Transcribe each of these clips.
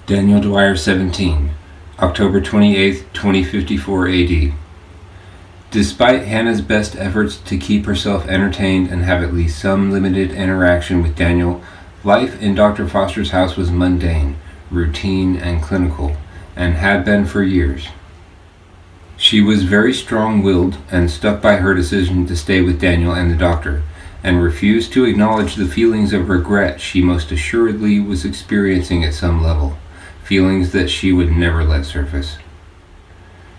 Daniel Dwyer 17, October 28, 2054 AD. Despite Hannah's best efforts to keep herself entertained and have at least some limited interaction with Daniel, life in Dr. Foster's house was mundane, routine, and clinical, and had been for years. She was very strong-willed and stuck by her decision to stay with Daniel and the doctor, and refused to acknowledge the feelings of regret she most assuredly was experiencing at some level, feelings that she would never let surface.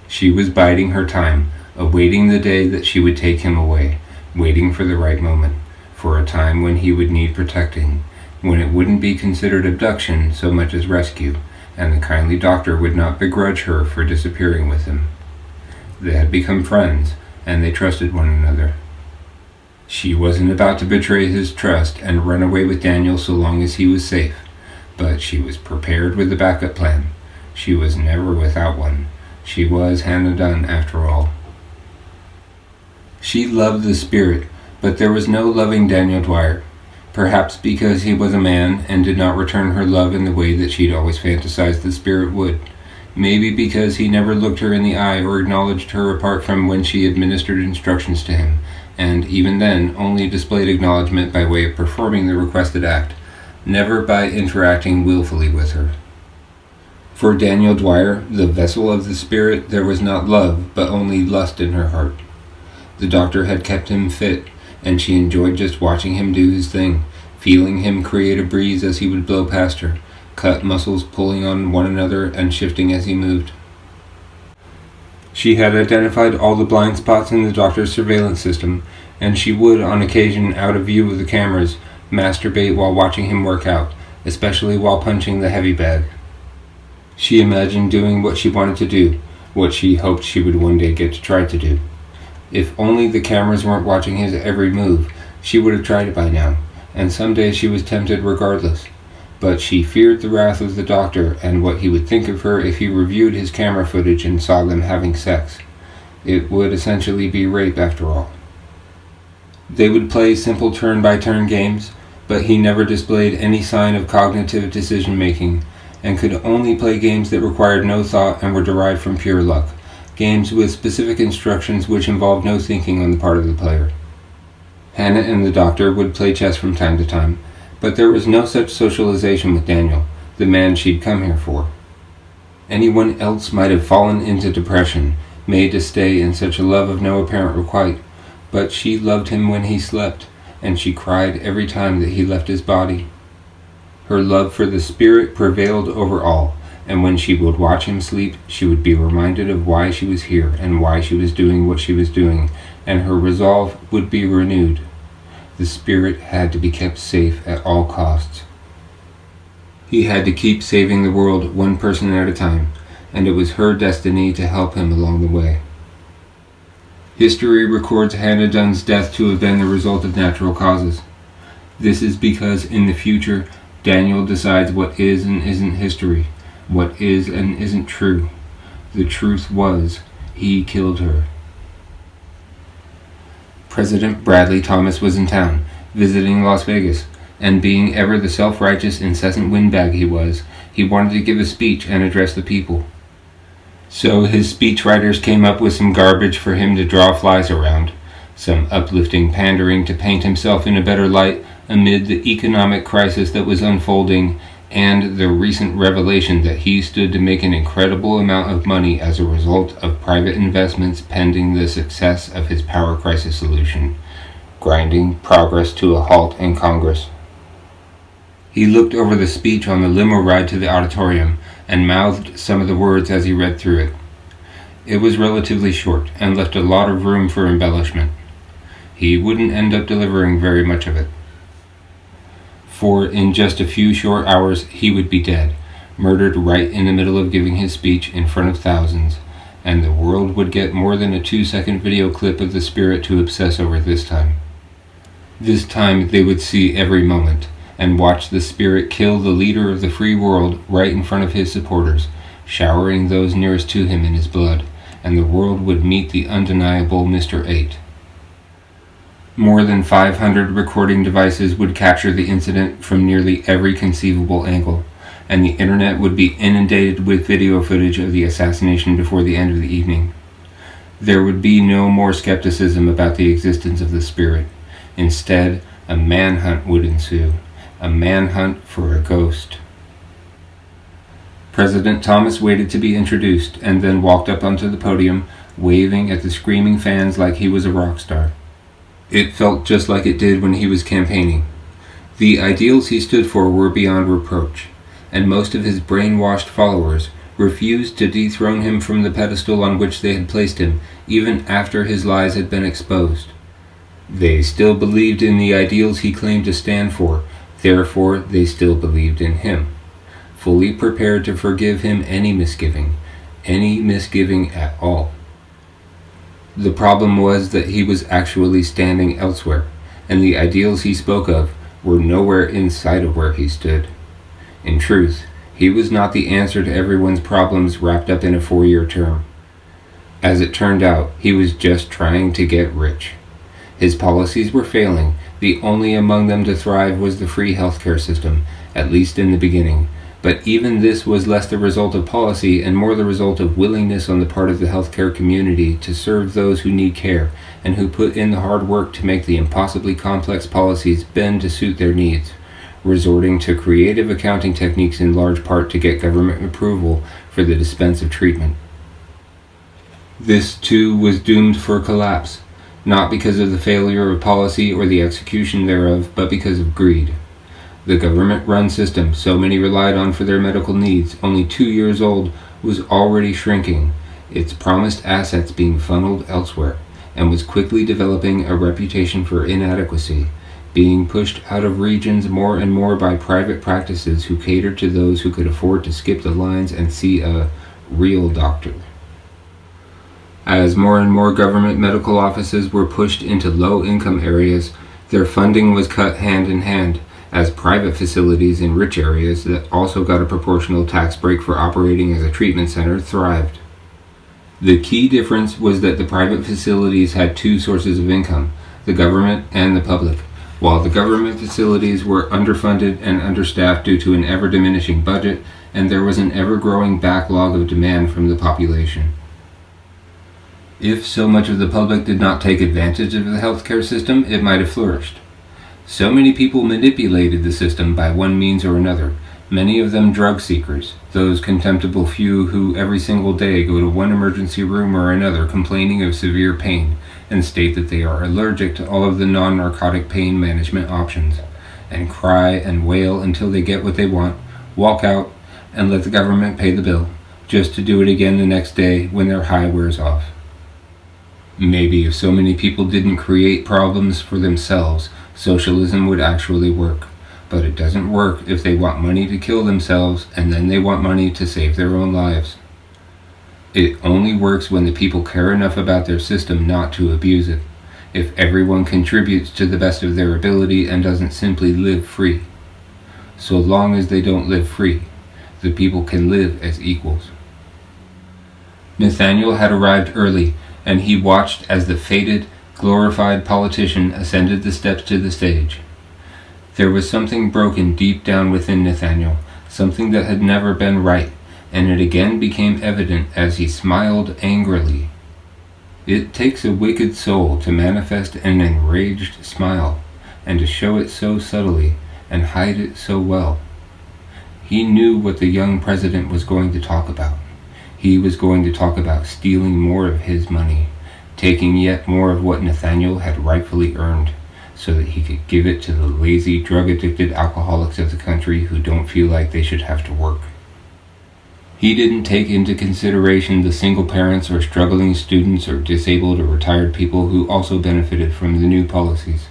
She was biding her time, awaiting the day that she would take him away, waiting for the right moment, for a time when he would need protecting, when it wouldn't be considered abduction so much as rescue, and the kindly doctor would not begrudge her for disappearing with him. They had become friends, and they trusted one another. She wasn't about to betray his trust and run away with Daniel so long as he was safe, but she was prepared with a backup plan. She was never without one. She was Hannah Dunn after all. She loved the spirit, but there was no loving Daniel Dwyer, perhaps because he was a man and did not return her love in the way that she'd always fantasized the spirit would. Maybe because he never looked her in the eye or acknowledged her apart from when she administered instructions to him, and even then only displayed acknowledgement by way of performing the requested act, never by interacting willfully with her. For Daniel Dwyer, the vessel of the spirit, there was not love, but only lust in her heart. The doctor had kept him fit, and she enjoyed just watching him do his thing, feeling him create a breeze as he would blow past her, cut muscles pulling on one another and shifting as he moved. She had identified all the blind spots in the doctor's surveillance system, and she would, on occasion out of view of the cameras, masturbate while watching him work out, especially while punching the heavy bag. She imagined doing what she wanted to do, what she hoped she would one day get to try to do. If only the cameras weren't watching his every move, she would have tried it by now, and someday she was tempted regardless. But she feared the wrath of the doctor and what he would think of her if he reviewed his camera footage and saw them having sex. It would essentially be rape after all. They would play simple turn-by-turn games, but he never displayed any sign of cognitive decision-making, and could only play games that required no thought and were derived from pure luck, games with specific instructions which involved no thinking on the part of the player. Hannah and the doctor would play chess from time to time, but there was no such socialization with Daniel, the man she'd come here for. Anyone else might have fallen into depression, made to stay in such a love of no apparent requite, but she loved him when he slept, and she cried every time that he left his body. Her love for the spirit prevailed over all, and when she would watch him sleep, she would be reminded of why she was here and why she was doing what she was doing, and her resolve would be renewed. The spirit had to be kept safe at all costs. He had to keep saving the world one person at a time, and it was her destiny to help him along the way. History records Hannah Dunn's death to have been the result of natural causes. This is because in the future, Daniel decides what is and isn't history, what is and isn't true. The truth was, he killed her. President Bradley Thomas was in town, visiting Las Vegas, and being ever the self-righteous, incessant windbag he was, he wanted to give a speech and address the people. So his speechwriters came up with some garbage for him to draw flies around, some uplifting pandering to paint himself in a better light amid the economic crisis that was unfolding, and the recent revelation that he stood to make an incredible amount of money as a result of private investments pending the success of his power crisis solution, grinding progress to a halt in Congress. He looked over the speech on the limo ride to the auditorium and mouthed some of the words as he read through it. It was relatively short and left a lot of room for embellishment. He wouldn't end up delivering very much of it. For in just a few short hours he would be dead, murdered right in the middle of giving his speech in front of thousands, and the world would get more than a 2-second video clip of the spirit to obsess over this time. This time they would see every moment, and watch the spirit kill the leader of the free world right in front of his supporters, showering those nearest to him in his blood, and the world would meet the undeniable Mr. 8. More than 500 recording devices would capture the incident from nearly every conceivable angle, and the internet would be inundated with video footage of the assassination before the end of the evening. There would be no more skepticism about the existence of the spirit. Instead, a manhunt would ensue. A manhunt for a ghost. President Thomas waited to be introduced and then walked up onto the podium, waving at the screaming fans like he was a rock star. It felt just like it did when he was campaigning. The ideals he stood for were beyond reproach, and most of his brainwashed followers refused to dethrone him from the pedestal on which they had placed him, even after his lies had been exposed. They still believed in the ideals he claimed to stand for, therefore they still believed in him, fully prepared to forgive him any misgiving at all. The problem was that he was actually standing elsewhere, and the ideals he spoke of were nowhere in sight of where he stood. In truth, he was not the answer to everyone's problems wrapped up in a 4-year term. As it turned out, he was just trying to get rich. His policies were failing. The only among them to thrive was the free healthcare system, at least in the beginning. But even this was less the result of policy and more the result of willingness on the part of the healthcare community to serve those who need care and who put in the hard work to make the impossibly complex policies bend to suit their needs, resorting to creative accounting techniques in large part to get government approval for the dispense of treatment. This, too, was doomed for collapse, not because of the failure of policy or the execution thereof, but because of greed. The government-run system so many relied on for their medical needs, only 2 years old, was already shrinking, its promised assets being funneled elsewhere, and was quickly developing a reputation for inadequacy, being pushed out of regions more and more by private practices who catered to those who could afford to skip the lines and see a real doctor. As more and more government medical offices were pushed into low-income areas, their funding was cut hand in hand, as private facilities in rich areas that also got a proportional tax break for operating as a treatment center thrived. The key difference was that the private facilities had 2 sources of income, the government and the public, while the government facilities were underfunded and understaffed due to an ever-diminishing budget, and there was an ever-growing backlog of demand from the population. If so much of the public did not take advantage of the healthcare system, it might have flourished. So many people manipulated the system by one means or another, many of them drug seekers, those contemptible few who every single day go to one emergency room or another complaining of severe pain and state that they are allergic to all of the non-narcotic pain management options, and cry and wail until they get what they want, walk out, and let the government pay the bill, just to do it again the next day when their high wears off. Maybe if so many people didn't create problems for themselves, socialism would actually work. But it doesn't work if they want money to kill themselves and then they want money to save their own lives. It only works when the people care enough about their system not to abuse it, if everyone contributes to the best of their ability and doesn't simply live free. So long as they don't live free, the people can live as equals. Nathaniel had arrived early, and he watched as the fated, glorified politician ascended the steps to the stage. There was something broken deep down within Nathaniel, something that had never been right, and it again became evident as he smiled angrily. It takes a wicked soul to manifest an enraged smile, and to show it so subtly, and hide it so well. He knew what the young president was going to talk about. He was going to talk about stealing more of his money, taking yet more of what Nathaniel had rightfully earned, so that he could give it to the lazy, drug-addicted alcoholics of the country who don't feel like they should have to work. He didn't take into consideration the single parents or struggling students or disabled or retired people who also benefited from the new policies.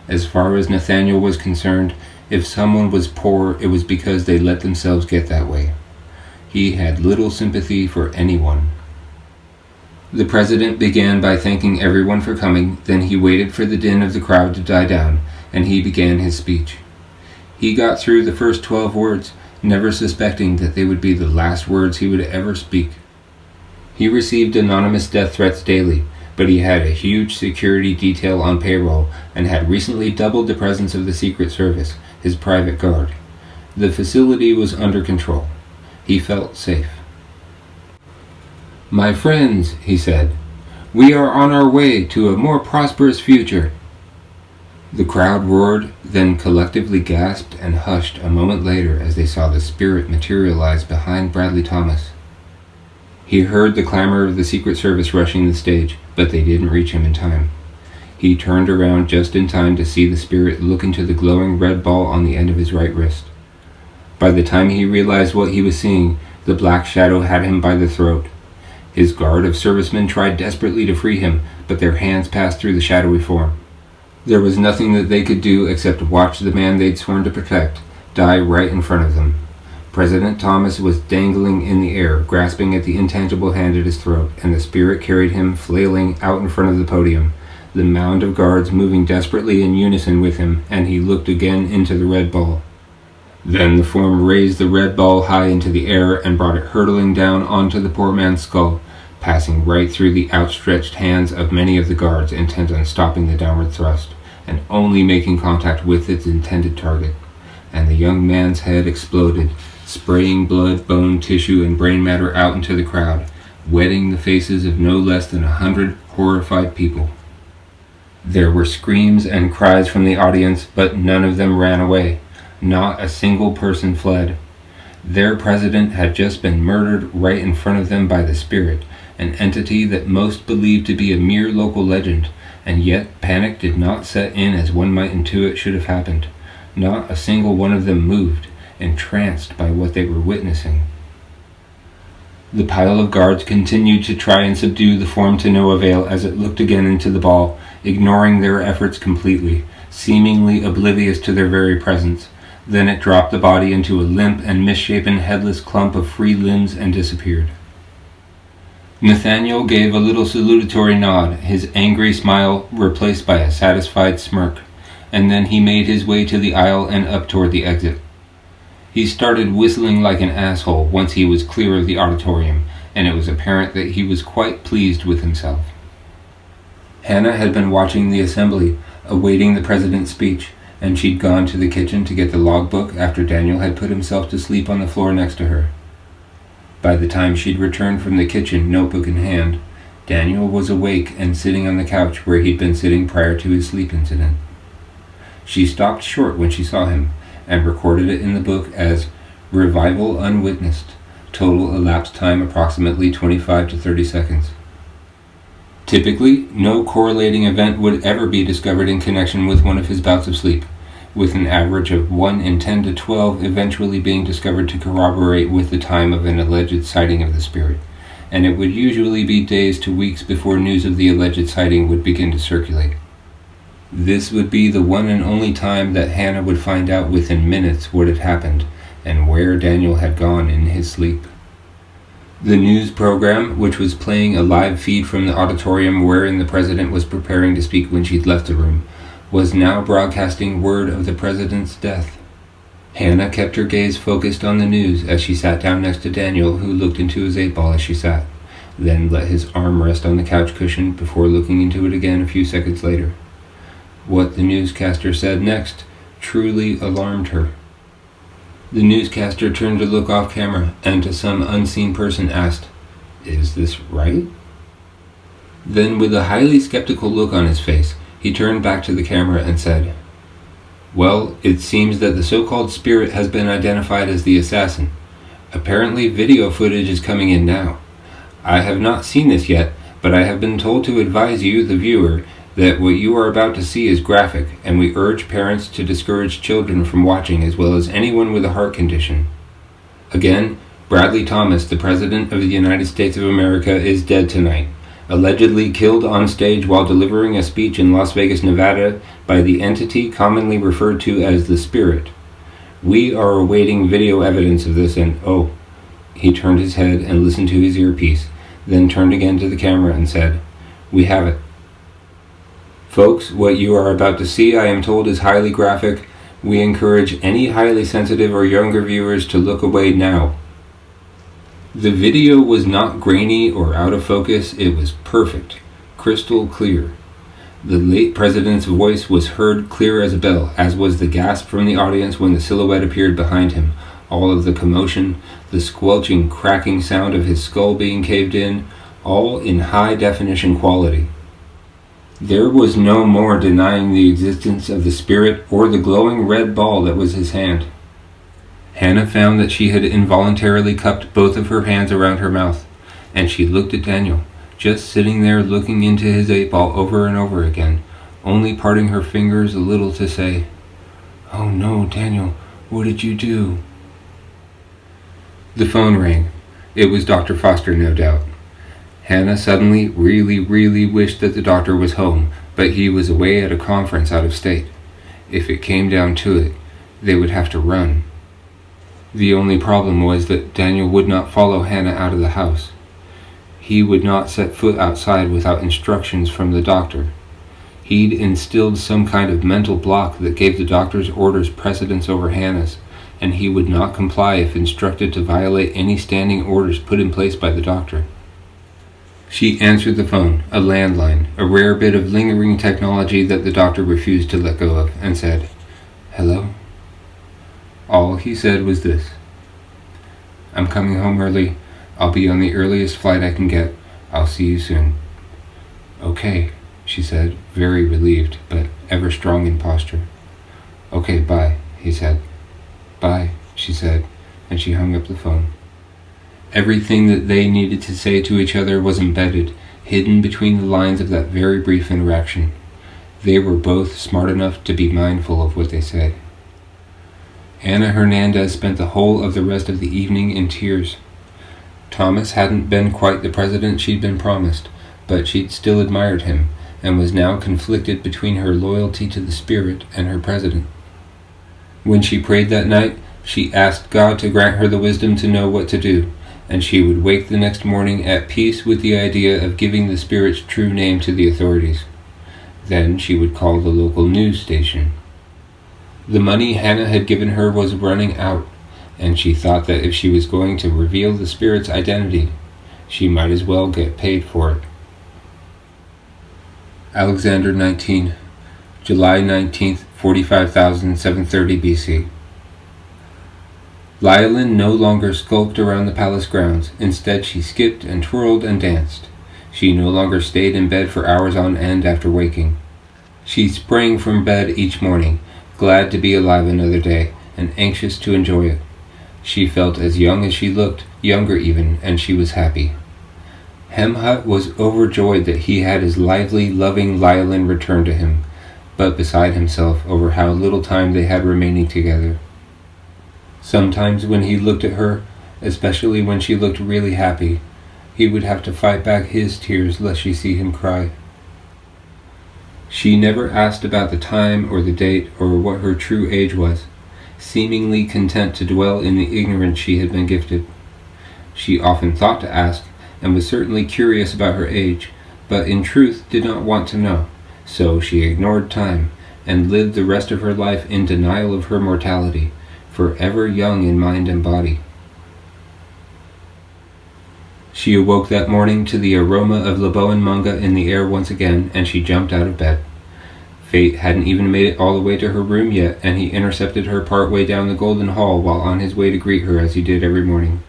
As far as Nathaniel was concerned, if someone was poor, it was because they let themselves get that way. He had little sympathy for anyone. The president began by thanking everyone for coming, then he waited for the din of the crowd to die down, and he began his speech. He got through the first 12 words, never suspecting that they would be the last words he would ever speak. He received anonymous death threats daily, but he had a huge security detail on payroll and had recently doubled the presence of the Secret Service, his private guard. The facility was under control. He felt safe. "My friends," he said, "we are on our way to a more prosperous future." The crowd roared, then collectively gasped and hushed a moment later as they saw the spirit materialize behind Bradley Thomas. He heard the clamor of the Secret Service rushing the stage, but they didn't reach him in time. He turned around just in time to see the spirit look into the glowing red ball on the end of his right wrist. By the time he realized what he was seeing, the black shadow had him by the throat. His guard of servicemen tried desperately to free him, but their hands passed through the shadowy form. There was nothing that they could do except watch the man they'd sworn to protect die right in front of them. President Thomas was dangling in the air, grasping at the intangible hand at his throat, and the spirit carried him, flailing, out in front of the podium, the mound of guards moving desperately in unison with him, and he looked again into the red ball. Then the form raised the red ball high into the air and brought it hurtling down onto the poor man's skull, passing right through the outstretched hands of many of the guards intent on stopping the downward thrust, and only making contact with its intended target. And the young man's head exploded, spraying blood, bone, tissue, and brain matter out into the crowd, wetting the faces of no less than 100 horrified people. There were screams and cries from the audience, but none of them ran away. Not a single person fled. Their president had just been murdered right in front of them by the spirit, an entity that most believed to be a mere local legend, and yet panic did not set in as one might intuit should have happened. Not a single one of them moved, entranced by what they were witnessing. The pile of guards continued to try and subdue the form to no avail as it looked again into the ball, ignoring their efforts completely, seemingly oblivious to their very presence. Then it dropped the body into a limp and misshapen headless clump of free limbs and disappeared. Nathaniel gave a little salutatory nod, his angry smile replaced by a satisfied smirk, and then he made his way to the aisle and up toward the exit. He started whistling like an asshole once he was clear of the auditorium, and it was apparent that he was quite pleased with himself. Hannah had been watching the assembly, awaiting the president's speech, and she'd gone to the kitchen to get the logbook after Daniel had put himself to sleep on the floor next to her. By the time she'd returned from the kitchen, notebook in hand, Daniel was awake and sitting on the couch where he'd been sitting prior to his sleep incident. She stopped short when she saw him, and recorded it in the book as Revival Unwitnessed, total elapsed time approximately 25 to 30 seconds. Typically, no correlating event would ever be discovered in connection with one of his bouts of sleep, with an average of 1 in 10 to 12 eventually being discovered to corroborate with the time of an alleged sighting of the spirit, and it would usually be days to weeks before news of the alleged sighting would begin to circulate. This would be the one and only time that Hannah would find out within minutes what had happened and where Daniel had gone in his sleep. The news program, which was playing a live feed from the auditorium wherein the president was preparing to speak when she'd left the room, was now broadcasting word of the president's death. Hannah kept her gaze focused on the news as she sat down next to Daniel, who looked into his 8-ball as she sat, then let his arm rest on the couch cushion before looking into it again a few seconds later. What the newscaster said next truly alarmed her. The newscaster turned to look off camera and to some unseen person asked, "Is this right?" Then with a highly skeptical look on his face, he turned back to the camera and said, "Well, it seems that the so-called spirit has been identified as the assassin. Apparently video footage is coming in now. I have not seen this yet, but I have been told to advise you, the viewer, that what you are about to see is graphic, and we urge parents to discourage children from watching as well as anyone with a heart condition. Again, Bradley Thomas, the President of the United States of America, is dead tonight, allegedly killed on stage while delivering a speech in Las Vegas, Nevada by the entity commonly referred to as the Spirit. We are awaiting video evidence of this and oh," he turned his head and listened to his earpiece, then turned again to the camera and said, "We have it. Folks, what you are about to see, I am told, is highly graphic. We encourage any highly sensitive or younger viewers to look away now." The video was not grainy or out of focus, it was perfect, crystal clear. The late president's voice was heard clear as a bell, as was the gasp from the audience when the silhouette appeared behind him. All of the commotion, the squelching, cracking sound of his skull being caved in, all in high-definition quality. There was no more denying the existence of the spirit or the glowing red ball that was his hand. Hannah found that she had involuntarily cupped both of her hands around her mouth, and she looked at Daniel, just sitting there looking into his 8-ball over and over again, only parting her fingers a little to say, "Oh no, Daniel, what did you do?" The phone rang. It was Dr. Foster, no doubt. Hannah suddenly really wished that the doctor was home, but he was away at a conference out of state. If it came down to it, they would have to run. The only problem was that Daniel would not follow Hannah out of the house. He would not set foot outside without instructions from the doctor. He'd instilled some kind of mental block that gave the doctor's orders precedence over Hannah's, and he would not comply if instructed to violate any standing orders put in place by the doctor. She answered the phone, a landline, a rare bit of lingering technology that the doctor refused to let go of, and said, "Hello?" All he said was this: "I'm coming home early. I'll be on the earliest flight I can get. I'll see you soon." "Okay," she said, very relieved, but ever strong in posture. "Okay, bye," he said. "Bye," she said, and she hung up the phone. Everything that they needed to say to each other was embedded, hidden between the lines of that very brief interaction. They were both smart enough to be mindful of what they said. Ana Hernandez spent the whole of the rest of the evening in tears. Thomas hadn't been quite the president she'd been promised, but she'd still admired him, and was now conflicted between her loyalty to the spirit and her president. When she prayed that night, she asked God to grant her the wisdom to know what to do, and she would wake the next morning at peace with the idea of giving the spirit's true name to the authorities. Then she would call the local news station. The money Hannah had given her was running out, and she thought that if she was going to reveal the spirit's identity, she might as well get paid for it. Alexander 19, July 19th, 45,730 BC. Lylin no longer skulked around the palace grounds. Instead, she skipped and twirled and danced. She no longer stayed in bed for hours on end after waking. She sprang from bed each morning, glad to be alive another day, and anxious to enjoy it. She felt as young as she looked, younger even, and she was happy. Hemhut was overjoyed that he had his lively, loving Lylin return to him, but beside himself over how little time they had remaining together. Sometimes when he looked at her, especially when she looked really happy, he would have to fight back his tears lest she see him cry. She never asked about the time or the date or what her true age was, seemingly content to dwell in the ignorance she had been gifted. She often thought to ask, and was certainly curious about her age, but in truth did not want to know, so she ignored time, and lived the rest of her life in denial of her mortality, forever young in mind and body. She awoke that morning to the aroma of Laboan manga in the air once again, and she jumped out of bed. Fate hadn't even made it all the way to her room yet, and he intercepted her part way down the golden hall while on his way to greet her as he did every morning.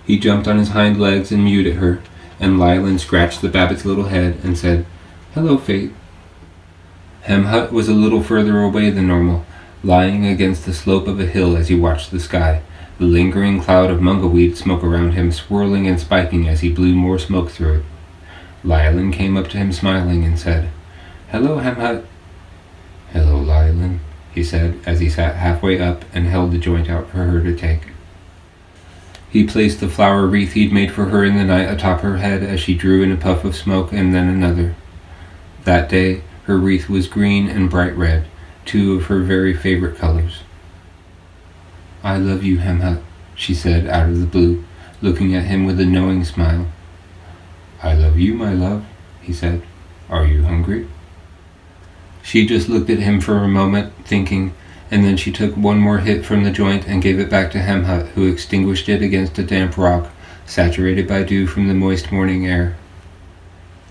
He jumped on his hind legs and mewed at her, and Lylin scratched the Babbit's little head and said, "Hello, Fate." Hemhut was a little further away than normal, lying against the slope of a hill as he watched the sky, the lingering cloud of mungaweed smoke around him swirling and spiking as he blew more smoke through it. Lylin came up to him smiling and said, "Hello, Hemhut." "Hello, Lylin," he said as he sat halfway up and held the joint out for her to take. He placed the flower wreath he'd made for her in the night atop her head as she drew in a puff of smoke and then another. That day, her wreath was green and bright red, two of her very favorite colors. "I love you, Hemhut," she said out of the blue, looking at him with a knowing smile. "I love you, my love," he said. "Are you hungry?" She just looked at him for a moment, thinking, and then she took one more hit from the joint and gave it back to Hemhut, who extinguished it against a damp rock, saturated by dew from the moist morning air.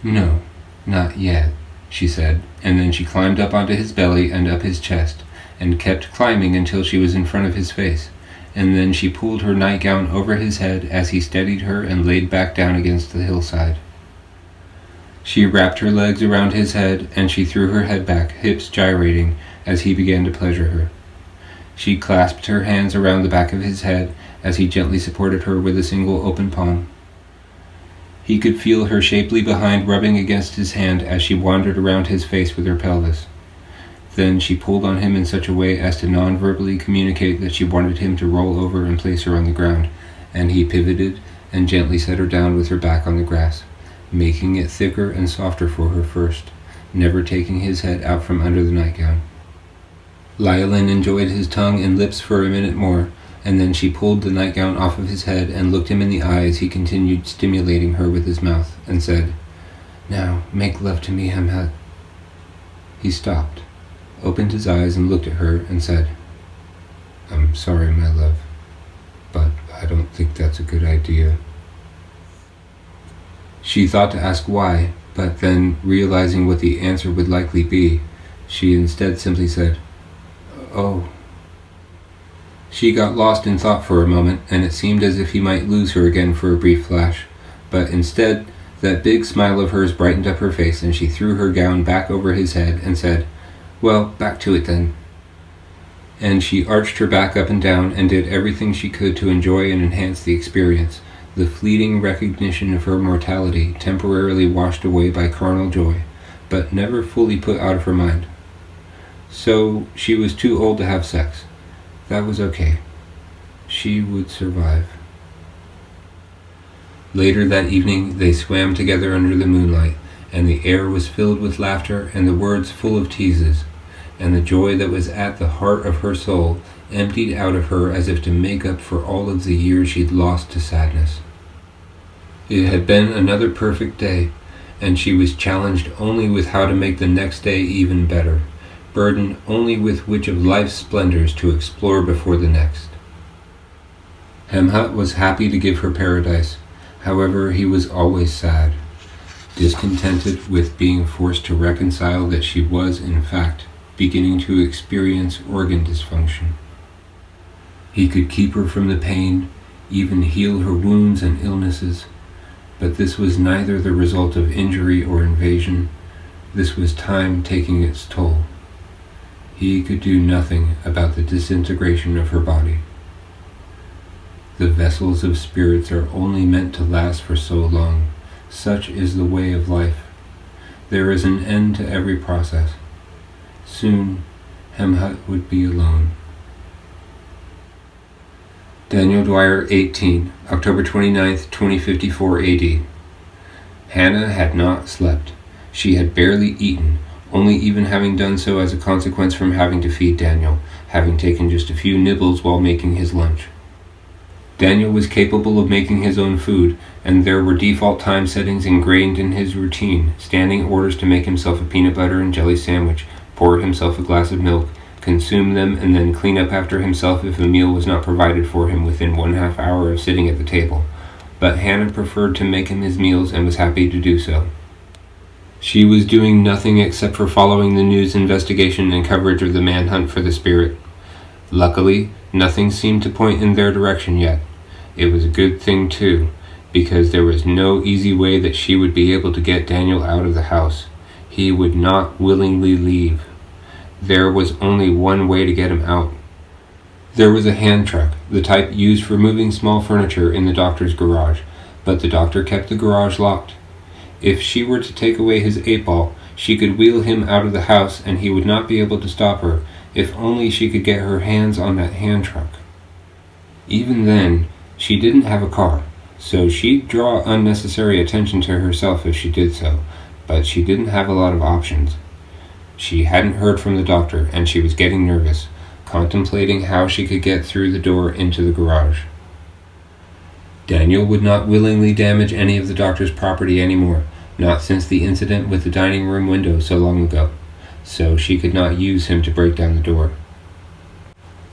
"No, not yet," she said, and then she climbed up onto his belly and up his chest, and kept climbing until she was in front of his face, and then she pulled her nightgown over his head as he steadied her and laid back down against the hillside. She wrapped her legs around his head, and she threw her head back, hips gyrating, as he began to pleasure her. She clasped her hands around the back of his head as he gently supported her with a single open palm. He could feel her shapely behind rubbing against his hand as she wandered around his face with her pelvis. Then she pulled on him in such a way as to non-verbally communicate that she wanted him to roll over and place her on the ground, and he pivoted and gently set her down with her back on the grass, making it thicker and softer for her first, never taking his head out from under the nightgown. Lyle-Lynn enjoyed his tongue and lips for a minute more, and then she pulled the nightgown off of his head and looked him in the eye as he continued stimulating her with his mouth, and said, "Now, make love to me, Hamhat." He stopped, opened his eyes and looked at her and said, "I'm sorry, my love, but I don't think that's a good idea." She thought to ask why, but then, realizing what the answer would likely be, she instead simply said, "Oh." She got lost in thought for a moment, and it seemed as if he might lose her again for a brief flash, but instead, that big smile of hers brightened up her face, and she threw her gown back over his head and said, "Well, back to it then." And she arched her back up and down and did everything she could to enjoy and enhance the experience, the fleeting recognition of her mortality temporarily washed away by carnal joy, but never fully put out of her mind. So she was too old to have sex. That was okay. She would survive. Later that evening, they swam together under the moonlight, and the air was filled with laughter and the words full of teases, and the joy that was at the heart of her soul emptied out of her as if to make up for all of the years she'd lost to sadness. It had been another perfect day, and she was challenged only with how to make the next day even better, burdened only with which of life's splendors to explore before the next. Hamhat was happy to give her paradise. However, he was always sad, discontented with being forced to reconcile that she was, in fact, beginning to experience organ dysfunction. He could keep her from the pain, even heal her wounds and illnesses, but this was neither the result of injury or invasion. This was time taking its toll. He could do nothing about the disintegration of her body. The vessels of spirits are only meant to last for so long. Such is the way of life. There is an end to every process. Soon, Hamhat would be alone. Daniel Dwyer, 18, October 29th, 2054 AD. Hannah had not slept. She had barely eaten, only even having done so as a consequence from having to feed Daniel, having taken just a few nibbles while making his lunch. Daniel was capable of making his own food, and there were default time settings ingrained in his routine, standing orders to make himself a peanut butter and jelly sandwich, pour himself a glass of milk, consume them, and then clean up after himself if a meal was not provided for him within 1/2 hour of sitting at the table. But Hannah preferred to make him his meals and was happy to do so. She was doing nothing except for following the news investigation and coverage of the manhunt for the spirit. Luckily, nothing seemed to point in their direction yet. It was a good thing, too, because there was no easy way that she would be able to get Daniel out of the house. He would not willingly leave. There was only one way to get him out. There was a hand truck, the type used for moving small furniture, in the doctor's garage, but the doctor kept the garage locked. If she were to take away his 8-ball, she could wheel him out of the house and he would not be able to stop her, if only she could get her hands on that hand truck. Even then, she didn't have a car, so she'd draw unnecessary attention to herself if she did so, but she didn't have a lot of options. She hadn't heard from the doctor, and she was getting nervous, contemplating how she could get through the door into the garage. Daniel would not willingly damage any of the doctor's property anymore, not since the incident with the dining room window so long ago, so she could not use him to break down the door.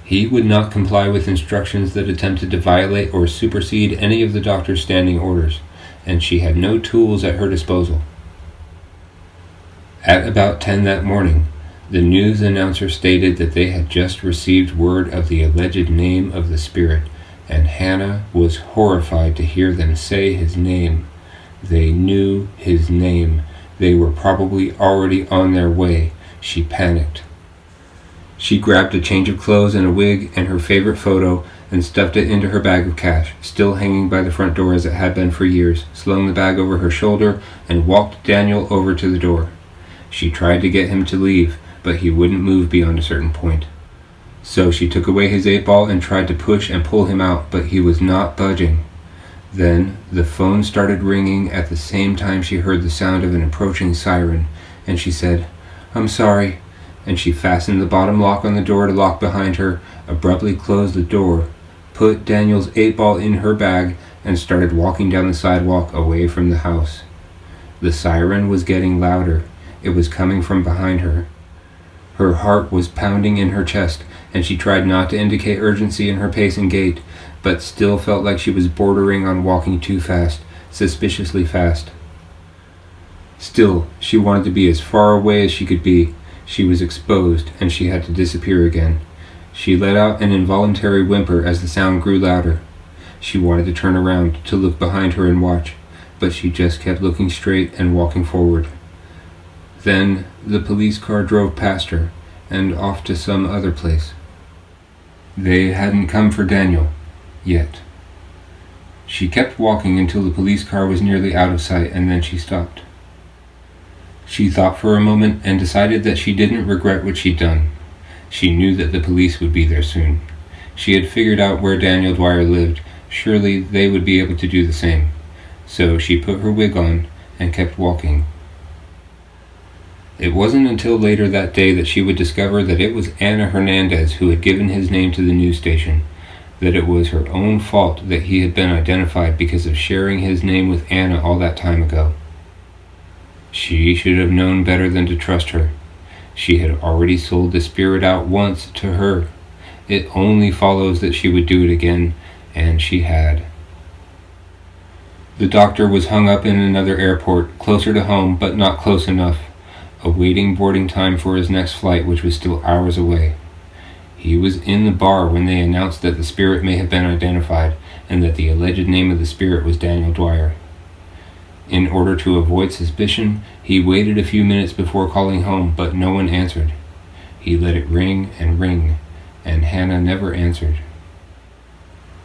He would not comply with instructions that attempted to violate or supersede any of the doctor's standing orders, and she had no tools at her disposal. At about 10 that morning, the news announcer stated that they had just received word of the alleged name of the spirit, and Hannah was horrified to hear them say his name. They knew his name. They were probably already on their way. She panicked. She grabbed a change of clothes and a wig and her favorite photo and stuffed it into her bag of cash, still hanging by the front door as it had been for years, slung the bag over her shoulder, and walked Daniel over to the door. She tried to get him to leave, but he wouldn't move beyond a certain point. So she took away his 8-ball and tried to push and pull him out, but he was not budging. Then the phone started ringing at the same time she heard the sound of an approaching siren, and she said, "I'm sorry," and she fastened the bottom lock on the door to lock behind her, abruptly closed the door, put Daniel's 8-ball in her bag, and started walking down the sidewalk away from the house. The siren was getting louder. It was coming from behind her. Her heart was pounding in her chest, and she tried not to indicate urgency in her pace and gait, but still felt like she was bordering on walking too fast, suspiciously fast. Still, she wanted to be as far away as she could be. She was exposed, and she had to disappear again. She let out an involuntary whimper as the sound grew louder. She wanted to turn around, to look behind her and watch, but she just kept looking straight and walking forward. Then the police car drove past her, and off to some other place. They hadn't come for Daniel, yet. She kept walking until the police car was nearly out of sight, and then she stopped. She thought for a moment and decided that she didn't regret what she'd done. She knew that the police would be there soon. She had figured out where Daniel Dwyer lived. Surely they would be able to do the same. So she put her wig on and kept walking. It wasn't until later that day that she would discover that it was Ana Hernandez who had given his name to the news station, that it was her own fault that he had been identified because of sharing his name with Ana all that time ago. She should have known better than to trust her. She had already sold the spirit out once to her. It only follows that she would do it again, and she had. The doctor was hung up in another airport, closer to home, but not close enough, awaiting boarding time for his next flight, which was still hours away. He was in the bar when they announced that the spirit may have been identified, and that the alleged name of the spirit was Daniel Dwyer. In order to avoid suspicion, he waited a few minutes before calling home, but no one answered. He let it ring, and Hannah never answered.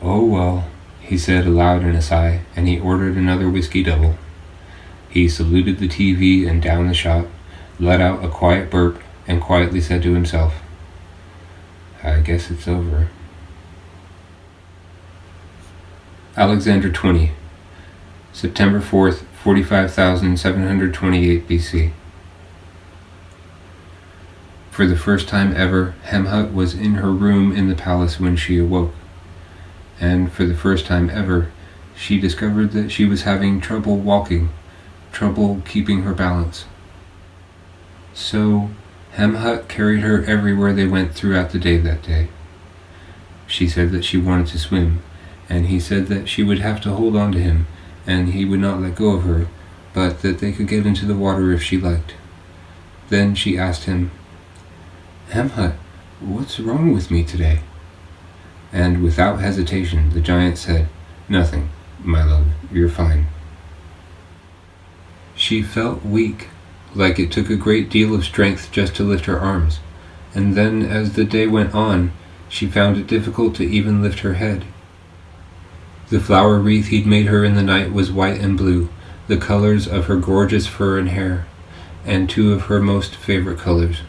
"Oh well," he said aloud in a sigh, and he ordered another whiskey double. He saluted the TV and downed the shot, let out a quiet burp, and quietly said to himself, "I guess it's over." Alexander 20, September 4th, 45,728 BC. For the first time ever, Hemhut was in her room in the palace when she awoke. And for the first time ever, she discovered that she was having trouble walking, trouble keeping her balance. So, Hemhut carried her everywhere they went throughout the day that day. She said that she wanted to swim, and he said that she would have to hold on to him, and he would not let go of her, but that they could get into the water if she liked. Then she asked him, "Hemhut, what's wrong with me today?" And without hesitation, the giant said, "Nothing, my love, you're fine." She felt weak, like it took a great deal of strength just to lift her arms, and then as the day went on, she found it difficult to even lift her head. The flower wreath he'd made her in the night was white and blue, the colors of her gorgeous fur and hair, and two of her most favorite colors.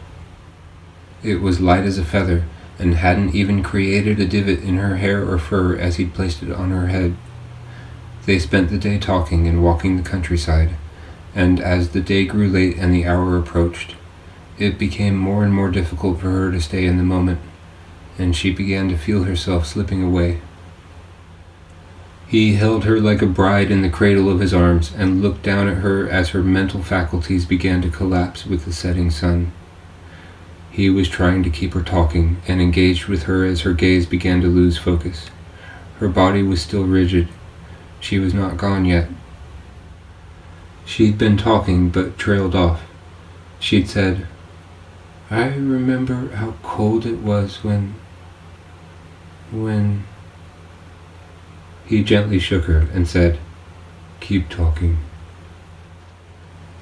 It was light as a feather, and hadn't even created a divot in her hair or fur as he'd placed it on her head. They spent the day talking and walking the countryside, and as the day grew late and the hour approached, it became more and more difficult for her to stay in the moment, and she began to feel herself slipping away. He held her like a bride in the cradle of his arms and looked down at her as her mental faculties began to collapse with the setting sun. He was trying to keep her talking and engaged with her as her gaze began to lose focus. Her body was still rigid. She was not gone yet. She'd been talking but trailed off. She'd said, "I remember how cold it was when... He gently shook her and said, "Keep talking."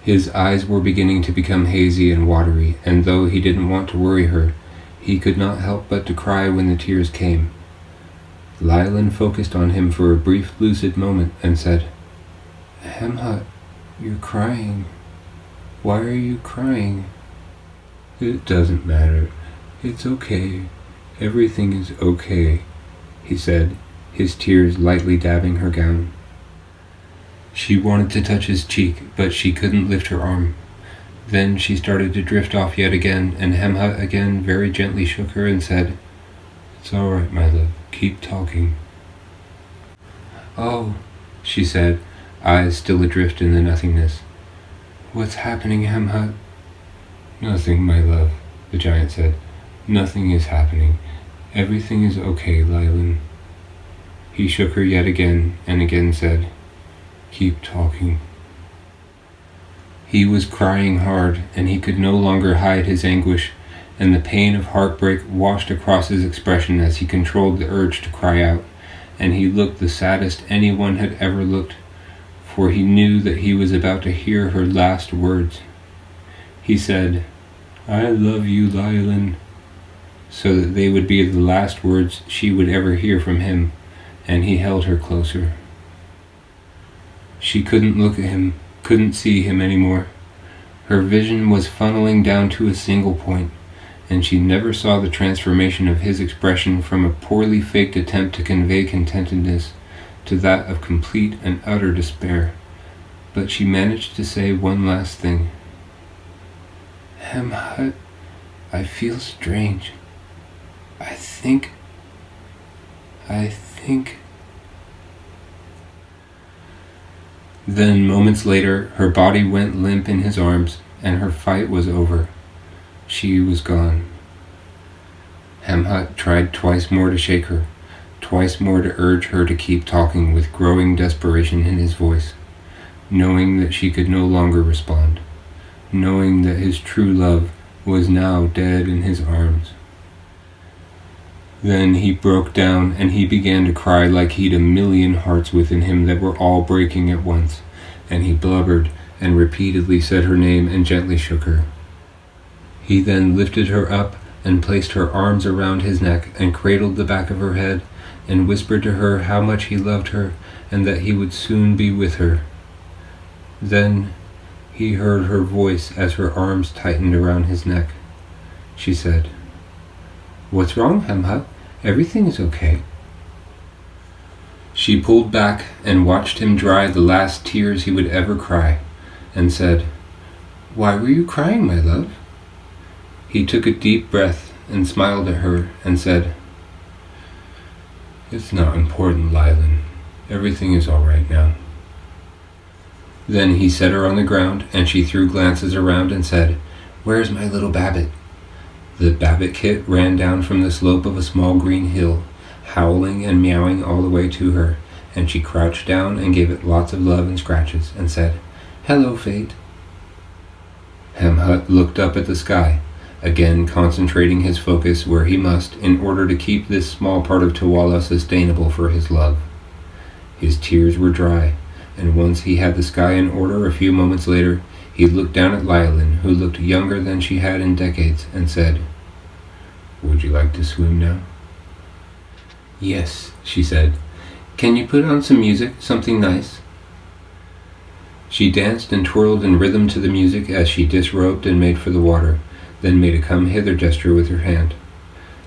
His eyes were beginning to become hazy and watery, and though he didn't want to worry her, he could not help but to cry when the tears came. Lylin focused on him for a brief lucid moment and said, "Hemhut, you're crying. Why are you crying?" "It doesn't matter. It's okay. Everything is okay," he said, his tears lightly dabbing her gown. She wanted to touch his cheek, but she couldn't lift her arm. Then she started to drift off yet again, and Hemhut again very gently shook her and said, "It's all right, my love. Keep talking." "Oh," she said, eyes still adrift in the nothingness. "What's happening, Hemhut?" "Nothing, my love," the giant said. "Nothing is happening. Everything is okay, Lylin." He shook her yet again and again said, "Keep talking." He was crying hard, and he could no longer hide his anguish, and the pain of heartbreak washed across his expression as he controlled the urge to cry out, and he looked the saddest anyone had ever looked, for he knew that he was about to hear her last words. He said, "I love you, Lylin," so that they would be the last words she would ever hear from him, and he held her closer. She couldn't look at him, couldn't see him anymore. Her vision was funneling down to a single point, and she never saw the transformation of his expression from a poorly faked attempt to convey contentedness to that of complete and utter despair. But she managed to say one last thing. "Hemhut, I feel strange. I think... Then, moments later, her body went limp in his arms, and her fight was over. She was gone. Hemhut tried twice more to shake her, twice more to urge her to keep talking with growing desperation in his voice, knowing that she could no longer respond, knowing that his true love was now dead in his arms. Then he broke down and he began to cry like he'd a million hearts within him that were all breaking at once, and he blubbered and repeatedly said her name and gently shook her. He then lifted her up and placed her arms around his neck and cradled the back of her head and whispered to her how much he loved her and that he would soon be with her. Then he heard her voice as her arms tightened around his neck. She said, "What's wrong, Hemhut? Everything is okay." She pulled back and watched him dry the last tears he would ever cry, and said, "Why were you crying, my love?" He took a deep breath and smiled at her and said, "It's not important, Lylin. Everything is all right now." Then he set her on the ground, and she threw glances around and said, "Where's my little Babbit?" The Babbit kit ran down from the slope of a small green hill, howling and meowing all the way to her, and she crouched down and gave it lots of love and scratches, and said, "Hello, Fate." Hemhut looked up at the sky, again concentrating his focus where he must in order to keep this small part of Tawala sustainable for his love. His tears were dry, and once he had the sky in order a few moments later, he looked down at Lylin, who looked younger than she had in decades, and said, "Would you like to swim now?" "Yes," she said. "Can you put on some music, something nice?" She danced and twirled in rhythm to the music as she disrobed and made for the water, then made a come-hither gesture with her hand.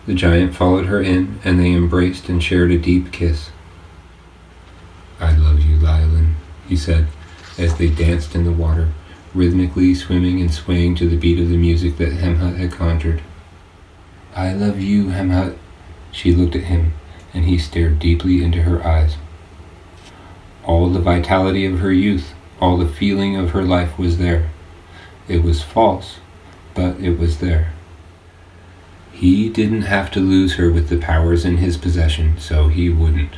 The giant followed her in, and they embraced and shared a deep kiss. "I love you, Lylin," he said, as they danced in the water, rhythmically swimming and swaying to the beat of the music that Hemhut had conjured. "I love you, Hemhut." She looked at him, and he stared deeply into her eyes. All the vitality of her youth, all the feeling of her life was there. It was false, but it was there. He didn't have to lose her with the powers in his possession, so he wouldn't.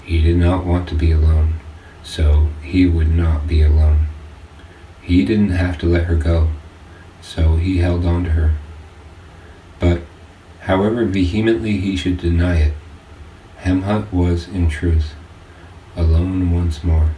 He did not want to be alone, so he would not be alone. He didn't have to let her go, so he held on to her. But, however vehemently he should deny it, Hemhut was, in truth, alone once more.